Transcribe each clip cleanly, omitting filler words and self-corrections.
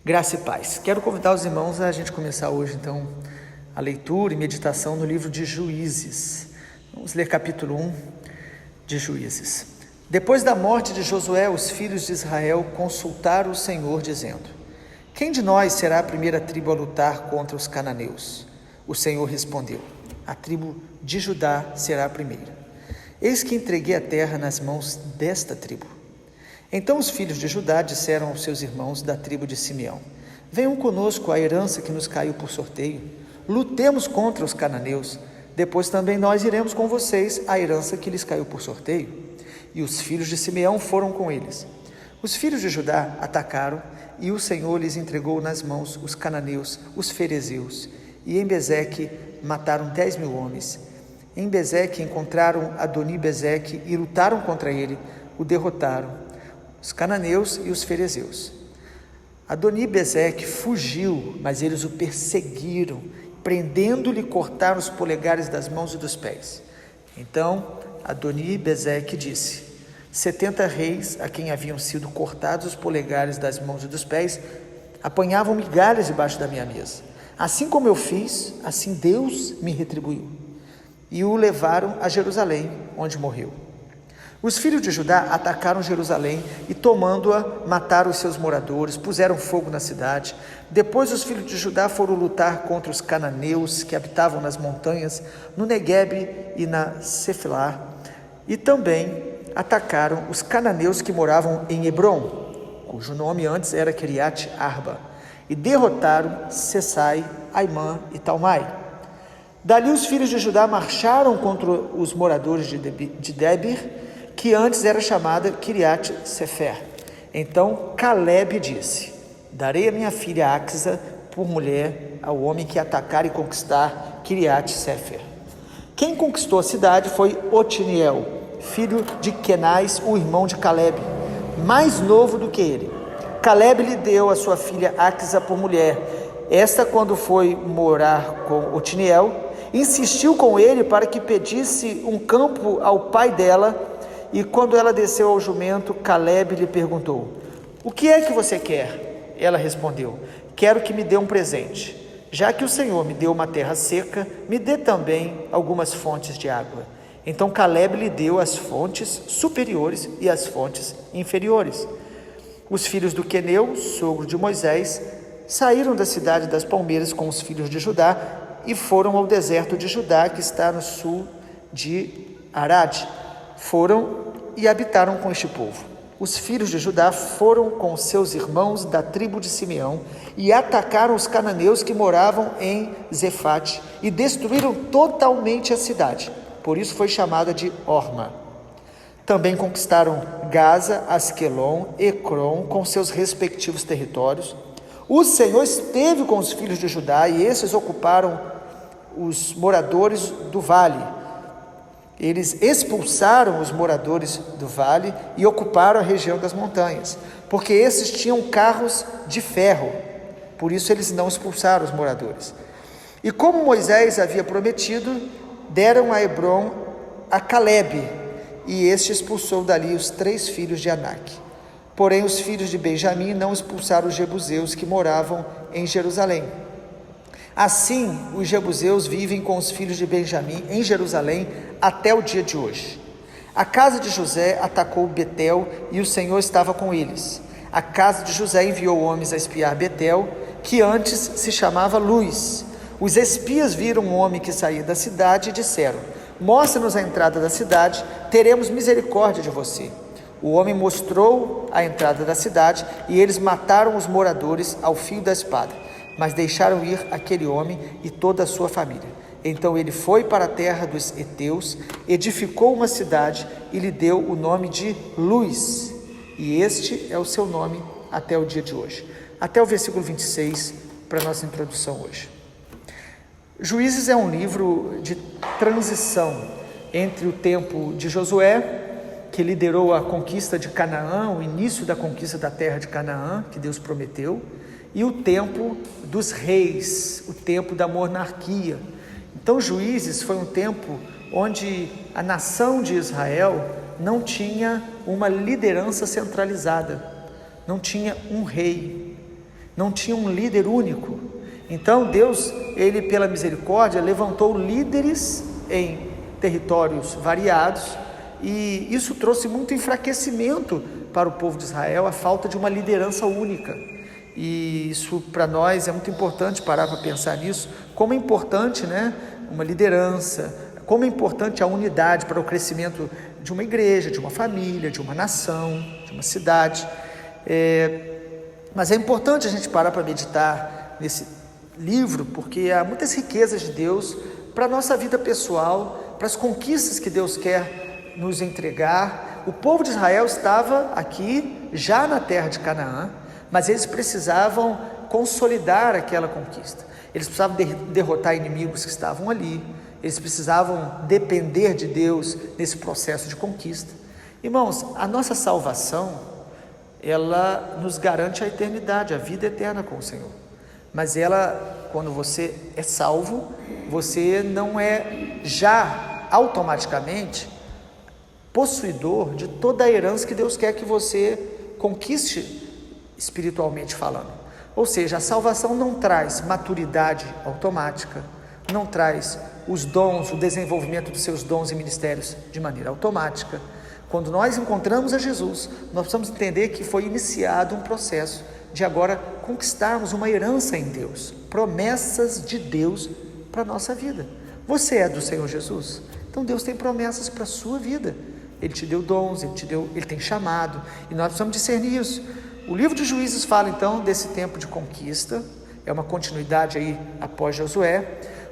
Graça e paz. Quero convidar os irmãos a gente começar hoje, então, a leitura e meditação no livro de Juízes. Vamos ler capítulo 1 de Juízes. Depois da morte de Josué, os filhos de Israel consultaram o Senhor, dizendo: quem de nós será a primeira tribo a lutar contra os cananeus? O Senhor respondeu: a tribo de Judá será a primeira. Eis que entreguei a terra nas mãos desta tribo. Então os filhos de Judá disseram aos seus irmãos da tribo de Simeão: venham conosco à herança que nos caiu por sorteio, lutemos contra os cananeus, depois também nós iremos com vocês à herança que lhes caiu por sorteio. E os filhos de Simeão foram com eles. Os filhos de Judá atacaram, e o Senhor lhes entregou nas mãos os cananeus, os ferezeus, e em Bezeque mataram 10.000 homens. Em Bezeque encontraram Adoni-Bezeque e lutaram contra ele, o derrotaram, os cananeus e os ferezeus. Adoni-Bezeque fugiu, mas eles o perseguiram, prendendo-lhe, cortaram os polegares das mãos e dos pés. Então Adoni-Bezeque disse: 70 reis, a quem haviam sido cortados os polegares das mãos e dos pés, apanhavam migalhas debaixo da minha mesa. Assim como eu fiz, assim Deus me retribuiu. E o levaram a Jerusalém, onde morreu. Os filhos de Judá atacaram Jerusalém e, tomando-a, mataram os seus moradores, puseram fogo na cidade. Depois os filhos de Judá foram lutar contra os cananeus que habitavam nas montanhas, no Neguebe e na Cefilá, e também atacaram os cananeus que moravam em Hebrom, cujo nome antes era Kiriat Arba, e derrotaram Sesai, Aimã e Talmai. Dali os filhos de Judá marcharam contra os moradores de Debir, que antes era chamada Kiriat Sefer. Então Calebe disse: darei a minha filha Axa por mulher ao homem que atacar e conquistar Kiriat Sefer. Quem conquistou a cidade foi Otiniel, filho de Kenaz, o irmão de Calebe, mais novo do que ele. Calebe lhe deu a sua filha Axa por mulher. Esta, quando foi morar com Otiniel, insistiu com ele para que pedisse um campo ao pai dela. E quando ela desceu ao jumento, Calebe lhe perguntou: o que é que você quer? Ela respondeu: quero que me dê um presente. Já que o Senhor me deu uma terra seca, me dê também algumas fontes de água. Então Calebe lhe deu as fontes superiores e as fontes inferiores. Os filhos do Queneu, sogro de Moisés, saíram da cidade das palmeiras com os filhos de Judá e foram ao deserto de Judá, que está no sul de Arad. Foram e habitaram com este povo. Os filhos de Judá foram com seus irmãos da tribo de Simeão e atacaram os cananeus que moravam em Zefate e destruíram totalmente a cidade. Por isso foi chamada de Orma. Também conquistaram Gaza, Asquelon, Ecrom, com seus respectivos territórios. O Senhor esteve com os filhos de Judá e esses ocuparam os moradores do vale. Eles expulsaram os moradores do vale e ocuparam a região das montanhas, porque esses tinham carros de ferro, por isso eles não expulsaram os moradores. E como Moisés havia prometido, deram a Hebrom a Calebe, e este expulsou dali os 3 filhos de Anak. Porém os filhos de Benjamim não expulsaram os jebuseus que moravam em Jerusalém. Assim, os jebuseus vivem com os filhos de Benjamim em Jerusalém até o dia de hoje. A casa de José atacou Betel e o Senhor estava com eles. A casa de José enviou homens a espiar Betel, que antes se chamava Luz. Os espias viram um homem que saía da cidade e disseram: mostra-nos a entrada da cidade, teremos misericórdia de você. O homem mostrou a entrada da cidade e eles mataram os moradores ao fio da espada. Mas deixaram ir aquele homem e toda a sua família. Então ele foi para a terra dos heteus, edificou uma cidade e lhe deu o nome de Luz. E este é o seu nome até o dia de hoje. Até o versículo 26, para a nossa introdução hoje. Juízes é um livro de transição entre o tempo de Josué, que liderou a conquista de Canaã, o início da conquista da terra de Canaã, que Deus prometeu, e o tempo dos reis, o tempo da monarquia. Então Juízes foi um tempo onde a nação de Israel não tinha uma liderança centralizada, não tinha um rei, não tinha um líder único. Então Deus, ele pela misericórdia, levantou líderes em territórios variados, e isso trouxe muito enfraquecimento para o povo de Israel, a falta de uma liderança única. E isso para nós é muito importante parar para pensar nisso, como é importante, né, uma liderança, como é importante a unidade para o crescimento de uma igreja, de uma família, de uma nação, de uma cidade. Mas é importante a gente parar para meditar nesse livro, porque há muitas riquezas de Deus para a nossa vida pessoal, para as conquistas que Deus quer nos entregar. O povo de Israel estava aqui, já na terra de Canaã, mas eles precisavam consolidar aquela conquista. Eles precisavam derrotar inimigos que estavam ali. Eles precisavam depender de Deus nesse processo de conquista. Irmãos, a nossa salvação, ela nos garante a eternidade, a vida eterna com o Senhor. Mas ela, quando você é salvo, você não é já automaticamente possuidor de toda a herança que Deus quer que você conquiste espiritualmente falando. Ou seja, a salvação não traz maturidade automática, não traz os dons, o desenvolvimento dos seus dons e ministérios de maneira automática. Quando nós encontramos a Jesus, nós precisamos entender que foi iniciado um processo de agora conquistarmos uma herança em Deus, promessas de Deus para a nossa vida. Você é do Senhor Jesus? Então Deus tem promessas para a sua vida. Ele te deu dons, Ele tem chamado, e nós precisamos discernir isso. O livro de Juízes fala então desse tempo de conquista, é uma continuidade aí após Josué.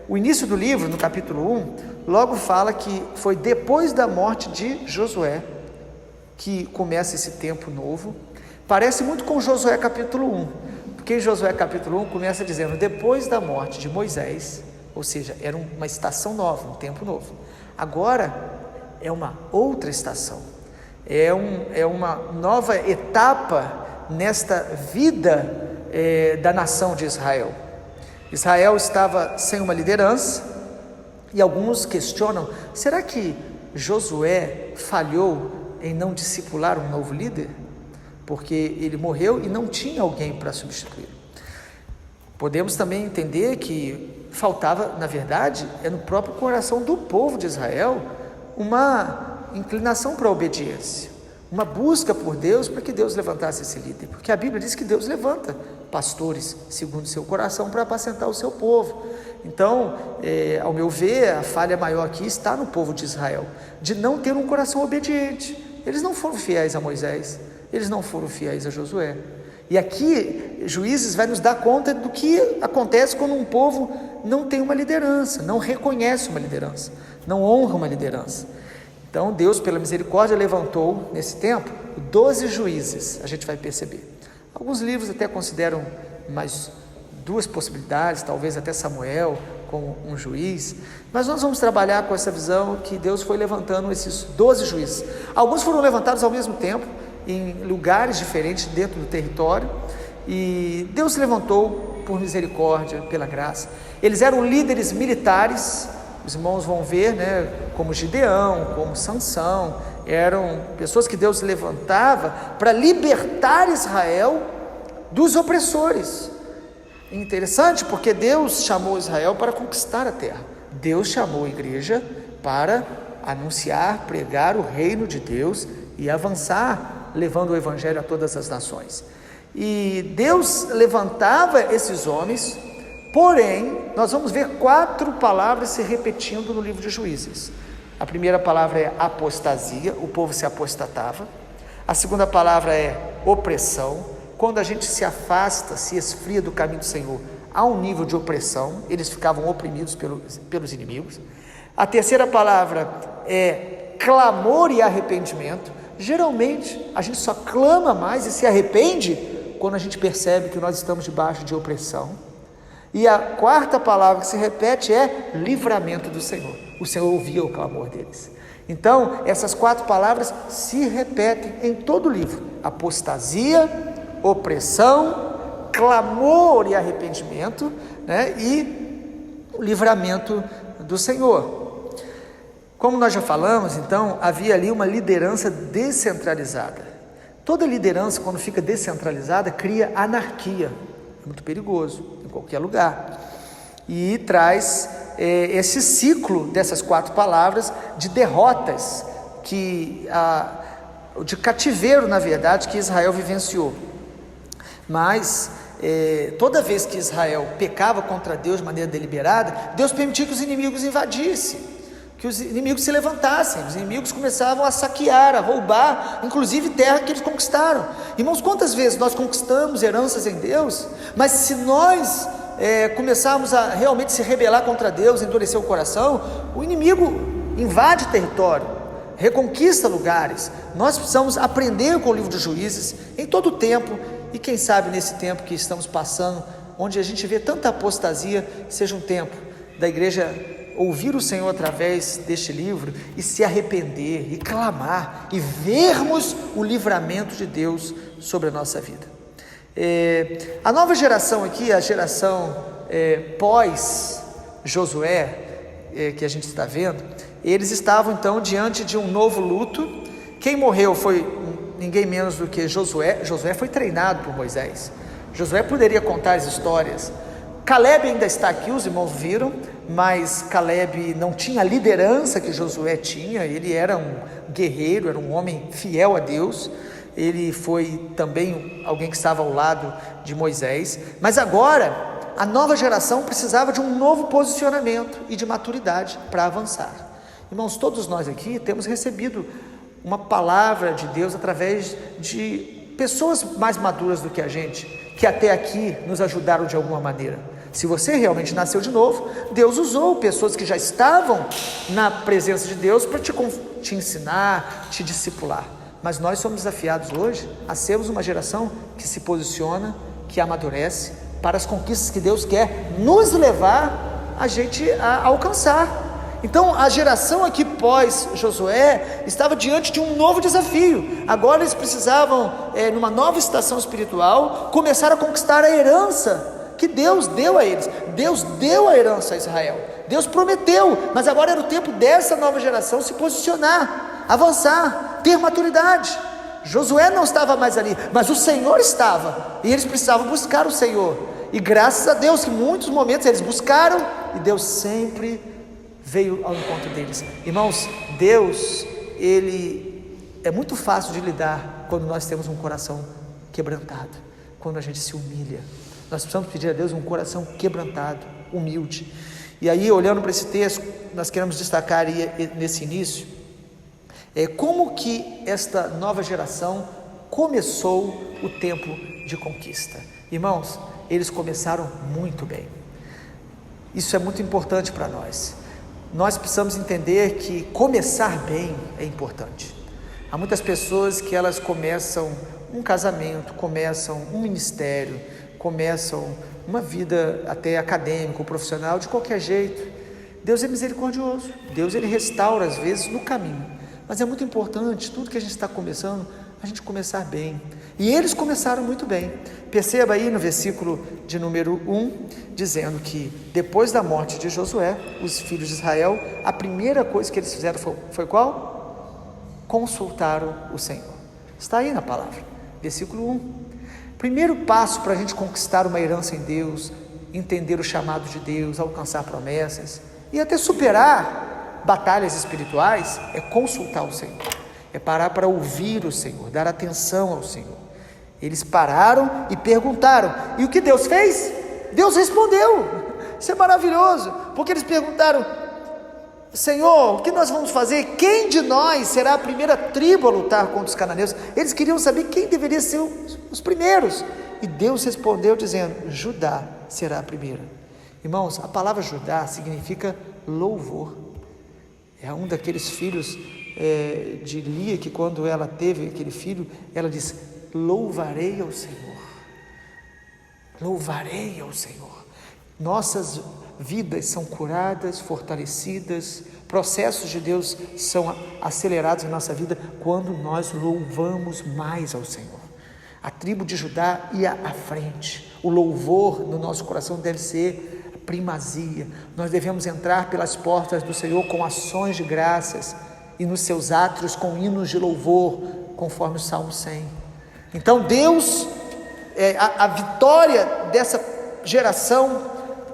O início do livro, no capítulo 1, logo fala que foi depois da morte de Josué que começa esse tempo novo. Parece muito com Josué capítulo 1, porque Josué capítulo 1 começa dizendo, depois da morte de Moisés, ou seja, era uma estação nova, um tempo novo. Agora é uma outra estação, é uma nova etapa nesta vida da nação de Israel. Israel estava sem uma liderança, e alguns questionam, será que Josué falhou em não discipular um novo líder? Porque ele morreu e não tinha alguém para substituir. Podemos também entender que faltava, na verdade, no próprio coração do povo de Israel, uma inclinação para a obediência, uma busca por Deus para que Deus levantasse esse líder, porque a Bíblia diz que Deus levanta pastores segundo o seu coração para apacentar o seu povo. Então, ao meu ver, a falha maior aqui está no povo de Israel, de não ter um coração obediente. Eles não foram fiéis a Moisés, eles não foram fiéis a Josué. E aqui, Juízes vai nos dar conta do que acontece quando um povo não tem uma liderança, não reconhece uma liderança, não honra uma liderança. Então Deus, pela misericórdia, levantou nesse tempo 12 juízes, a gente vai perceber. Alguns livros até consideram mais 2 possibilidades, talvez até Samuel como um juiz, mas nós vamos trabalhar com essa visão que Deus foi levantando esses 12 juízes. Alguns foram levantados ao mesmo tempo, em lugares diferentes dentro do território, e Deus levantou por misericórdia, pela graça. Eles eram líderes militares. Os irmãos vão ver, né, como Gideão, como Sansão, eram pessoas que Deus levantava para libertar Israel dos opressores. Interessante, porque Deus chamou Israel para conquistar a terra. Deus chamou a igreja para anunciar, pregar o reino de Deus e avançar, levando o evangelho a todas as nações. E Deus levantava esses homens. Porém, nós vamos ver 4 palavras se repetindo no livro de Juízes. A primeira palavra é apostasia, o povo se apostatava. A segunda palavra é opressão, quando a gente se afasta, se esfria do caminho do Senhor, há um nível de opressão, eles ficavam oprimidos pelos inimigos. A terceira palavra é clamor e arrependimento. Geralmente, a gente só clama mais e se arrepende quando a gente percebe que nós estamos debaixo de opressão. E a quarta palavra que se repete é livramento do Senhor. O Senhor ouvia o clamor deles. Então, essas 4 palavras se repetem em todo o livro: apostasia, opressão, clamor e arrependimento, né? E o livramento do Senhor. Como nós já falamos, então, havia ali uma liderança descentralizada. Toda liderança, quando fica descentralizada, cria anarquia. é muito perigoso em qualquer lugar. E traz esse ciclo dessas 4 palavras de derrotas, de cativeiro, na verdade, que Israel vivenciou. Mas toda vez que Israel pecava contra Deus de maneira deliberada, Deus permitia que os inimigos invadissem, que os inimigos se levantassem, os inimigos começavam a saquear, a roubar, inclusive terra que eles conquistaram. Irmãos, quantas vezes nós conquistamos heranças em Deus, mas se nós começarmos a realmente se rebelar contra Deus, endurecer o coração, o inimigo invade território, reconquista lugares. Nós precisamos aprender com o livro de Juízes em todo o tempo, e quem sabe nesse tempo que estamos passando, onde a gente vê tanta apostasia, seja um tempo da igreja ouvir o Senhor através deste livro e se arrepender e clamar e vermos o livramento de Deus sobre a nossa vida. A nova geração aqui, a geração pós Josué, que a gente está vendo, eles estavam então diante de um novo luto. Quem morreu foi ninguém menos do que Josué. Josué foi treinado por Moisés. Josué poderia contar as histórias. Caleb ainda está aqui, os irmãos viram, mas Caleb não tinha a liderança que Josué tinha. Ele era um guerreiro, era um homem fiel a Deus. Ele foi também alguém que estava ao lado de Moisés. Mas agora, a nova geração precisava de um novo posicionamento e de maturidade para avançar. Irmãos, todos nós aqui temos recebido uma palavra de Deus através de pessoas mais maduras do que a gente, que até aqui nos ajudaram de alguma maneira. Se você realmente nasceu de novo, Deus usou pessoas que já estavam na presença de Deus para te ensinar, te discipular. Mas nós somos desafiados hoje a sermos uma geração que se posiciona, que amadurece para as conquistas que Deus quer nos levar a gente a alcançar. Então a geração aqui pós Josué estava diante de um novo desafio. Agora eles precisavam, numa nova estação espiritual, começar a conquistar a herança que Deus deu a eles. Deus deu a herança a Israel, Deus prometeu, mas agora era o tempo dessa nova geração se posicionar, avançar, ter maturidade. Josué não estava mais ali, mas o Senhor estava, e eles precisavam buscar o Senhor, e graças a Deus que em muitos momentos eles buscaram, e Deus sempre veio ao encontro deles. Irmãos, Deus, Ele é muito fácil de lidar quando nós temos um coração quebrantado, quando a gente se humilha. Nós precisamos pedir a Deus um coração quebrantado, humilde. E aí, olhando para esse texto, nós queremos destacar nesse início, como que esta nova geração começou o tempo de conquista. Irmãos, eles começaram muito bem. Isso é muito importante para nós. Nós precisamos entender que começar bem é importante. Há muitas pessoas que elas começam um casamento, começam um ministério, começam uma vida até acadêmica ou profissional de qualquer jeito. Deus é misericordioso, Deus ele restaura às vezes no caminho, mas é muito importante, tudo que a gente está começando, a gente começar bem, e eles começaram muito bem. Perceba aí no versículo de número 1, dizendo que depois da morte de Josué, os filhos de Israel, a primeira coisa que eles fizeram foi qual? Consultaram o Senhor. Está aí na palavra, versículo 1. Primeiro passo para a gente conquistar uma herança em Deus, entender o chamado de Deus, alcançar promessas e até superar batalhas espirituais, é consultar o Senhor, é parar para ouvir o Senhor, dar atenção ao Senhor. Eles pararam e perguntaram, e o que Deus fez? Deus respondeu. Isso é maravilhoso, porque eles perguntaram: Senhor, o que nós vamos fazer? Quem de nós será a primeira tribo a lutar contra os cananeus? Eles queriam saber quem deveria ser os primeiros, e Deus respondeu dizendo: Judá será a primeira. Irmãos, a palavra Judá significa louvor. É um daqueles filhos de Lia, que quando ela teve aquele filho, ela disse: louvarei ao Senhor, louvarei ao Senhor. Nossas vidas são curadas, fortalecidas, processos de Deus são acelerados em nossa vida quando nós louvamos mais ao Senhor. A tribo de Judá ia à frente, o louvor no nosso coração deve ser a primazia. Nós devemos entrar pelas portas do Senhor com ações de graças e nos seus átrios com hinos de louvor, conforme o Salmo 100. Então Deus a vitória dessa geração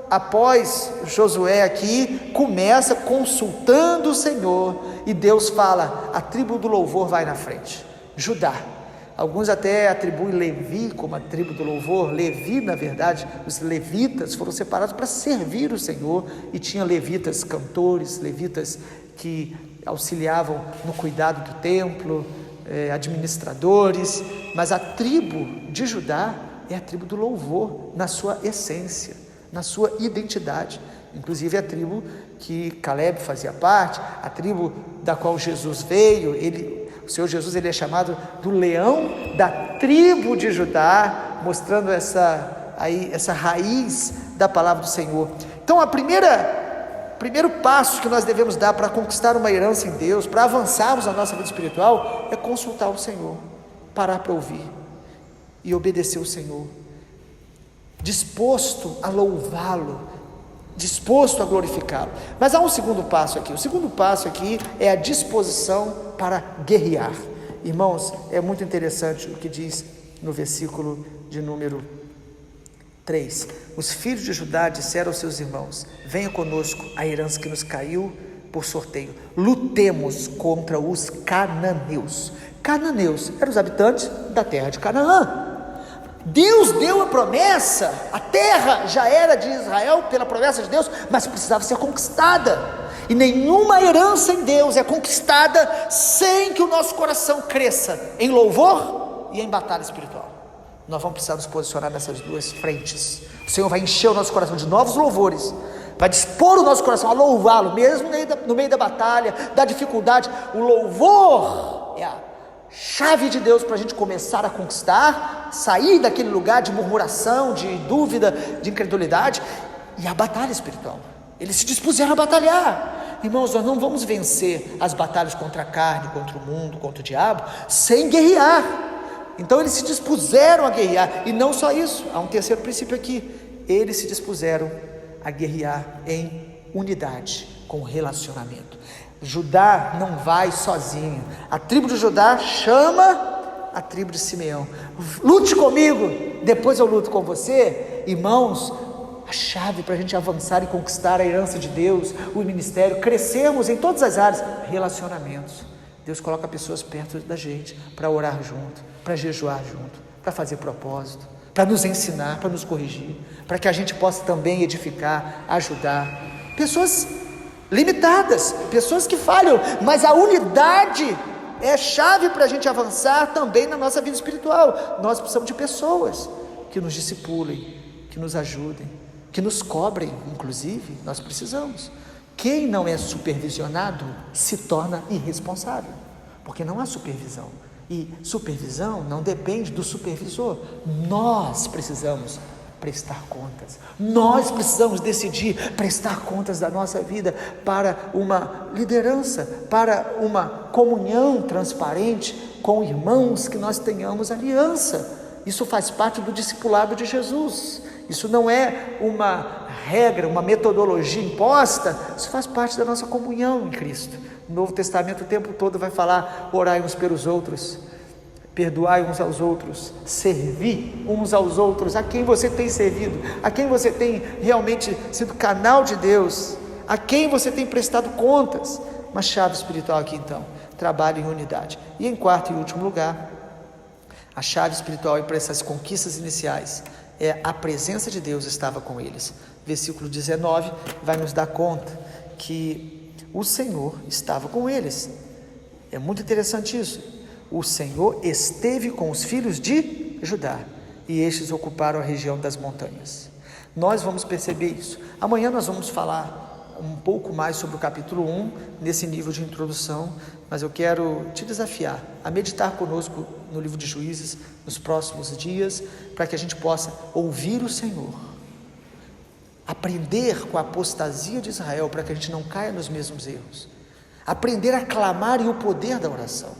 após Josué aqui começa consultando o Senhor, e Deus fala: a tribo do louvor vai na frente, Judá. Alguns até atribuem Levi como a tribo do louvor. Levi, na verdade, os levitas foram separados para servir o Senhor, e tinha levitas cantores, levitas que auxiliavam no cuidado do templo, administradores, mas a tribo de Judá é a tribo do louvor na sua essência, na sua identidade. Inclusive a tribo que Caleb fazia parte, a tribo da qual Jesus veio. O Senhor Jesus, ele é chamado do leão da tribo de Judá, mostrando essa raiz da palavra do Senhor. Então primeiro passo que nós devemos dar para conquistar uma herança em Deus, para avançarmos na nossa vida espiritual, é consultar o Senhor, parar para ouvir e obedecer o Senhor, disposto a louvá-lo, disposto a glorificá-lo. Mas há um segundo passo aqui. O segundo passo aqui é a disposição para guerrear. Irmãos, é muito interessante o que diz no versículo de número 3. Os filhos de Judá disseram aos seus irmãos: venha conosco a herança que nos caiu por sorteio, lutemos contra os cananeus. Cananeus eram os habitantes da terra de Canaã. Deus deu a promessa, a terra já era de Israel pela promessa de Deus, mas precisava ser conquistada, e nenhuma herança em Deus é conquistada sem que o nosso coração cresça em louvor e em batalha espiritual. Nós vamos precisar nos posicionar nessas duas frentes. O Senhor vai encher o nosso coração de novos louvores, vai dispor o nosso coração a louvá-lo, mesmo no meio da batalha, da dificuldade. O louvor é a chave de Deus para a gente começar a conquistar, sair daquele lugar de murmuração, de dúvida, de incredulidade, e a batalha espiritual. Eles se dispuseram a batalhar. Irmãos, nós não vamos vencer as batalhas contra a carne, contra o mundo, contra o diabo, sem guerrear. Então eles se dispuseram a guerrear, e não só isso, há um terceiro princípio aqui: eles se dispuseram a guerrear em unidade, com relacionamento. Judá não vai sozinho. A tribo de Judá chama a tribo de Simeão: lute comigo, depois eu luto com você. Irmãos, a chave para a gente avançar e conquistar a herança de Deus, o ministério, crescermos em todas as áreas, relacionamentos. Deus coloca pessoas perto da gente para orar junto, para jejuar junto, para fazer propósito, para nos ensinar, para nos corrigir, para que a gente possa também edificar, ajudar. Pessoas limitadas, pessoas que falham, mas a unidade é chave para a gente avançar também na nossa vida espiritual. Nós precisamos de pessoas que nos discipulem, que nos ajudem, que nos cobrem, inclusive, nós precisamos. Quem não é supervisionado se torna irresponsável, porque não há supervisão, e supervisão não depende do supervisor. Nós precisamos prestar contas, nós precisamos decidir prestar contas da nossa vida para uma liderança, para uma comunhão transparente com irmãos, que nós tenhamos aliança. Isso faz parte do discipulado de Jesus. Isso não é uma regra, uma metodologia imposta, isso faz parte da nossa comunhão em Cristo. O Novo Testamento o tempo todo vai falar: orai uns pelos outros, perdoai uns aos outros, servir uns aos outros. A quem você tem servido? A quem você tem realmente sido canal de Deus? A quem você tem prestado contas? Uma chave espiritual aqui então: trabalho em unidade. E em quarto e último lugar, a chave espiritual para essas conquistas iniciais é a presença de Deus estava com eles. Versículo 19 vai nos dar conta que o Senhor estava com eles. É muito interessante isso. O Senhor esteve com os filhos de Judá, e estes ocuparam a região das montanhas. Nós vamos perceber isso. Amanhã nós vamos falar um pouco mais sobre o capítulo 1, nesse nível de introdução, mas eu quero te desafiar a meditar conosco no livro de Juízes nos próximos dias, para que a gente possa ouvir o Senhor, aprender com a apostasia de Israel, para que a gente não caia nos mesmos erros, aprender a clamar e o poder da oração,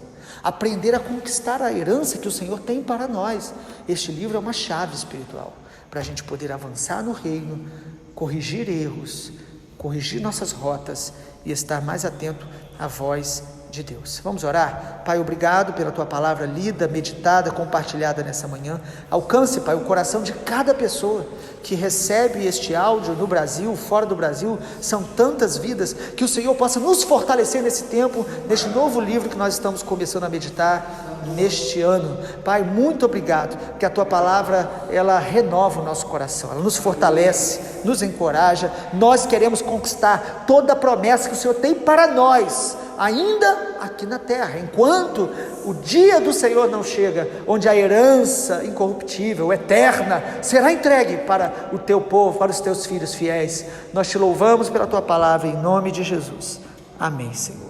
aprender a conquistar a herança que o Senhor tem para nós. Este livro é uma chave espiritual, para a gente poder avançar no reino, corrigir erros, corrigir nossas rotas e estar mais atento à voz de Deus. Vamos orar? Pai, obrigado pela tua palavra lida, meditada, compartilhada nessa manhã. Alcance, Pai, o coração de cada pessoa que recebe este áudio no Brasil, fora do Brasil. São tantas vidas, que o Senhor possa nos fortalecer nesse tempo, neste novo livro que nós estamos começando a meditar neste ano. Pai, muito obrigado, que a tua palavra, ela renova o nosso coração, ela nos fortalece, nos encoraja. Nós queremos conquistar toda a promessa que o Senhor tem para nós, ainda aqui na terra, enquanto o dia do Senhor não chega, onde a herança incorruptível, eterna, será entregue para o teu povo, para os teus filhos fiéis. Nós te louvamos pela tua palavra, em nome de Jesus. Amém, Senhor.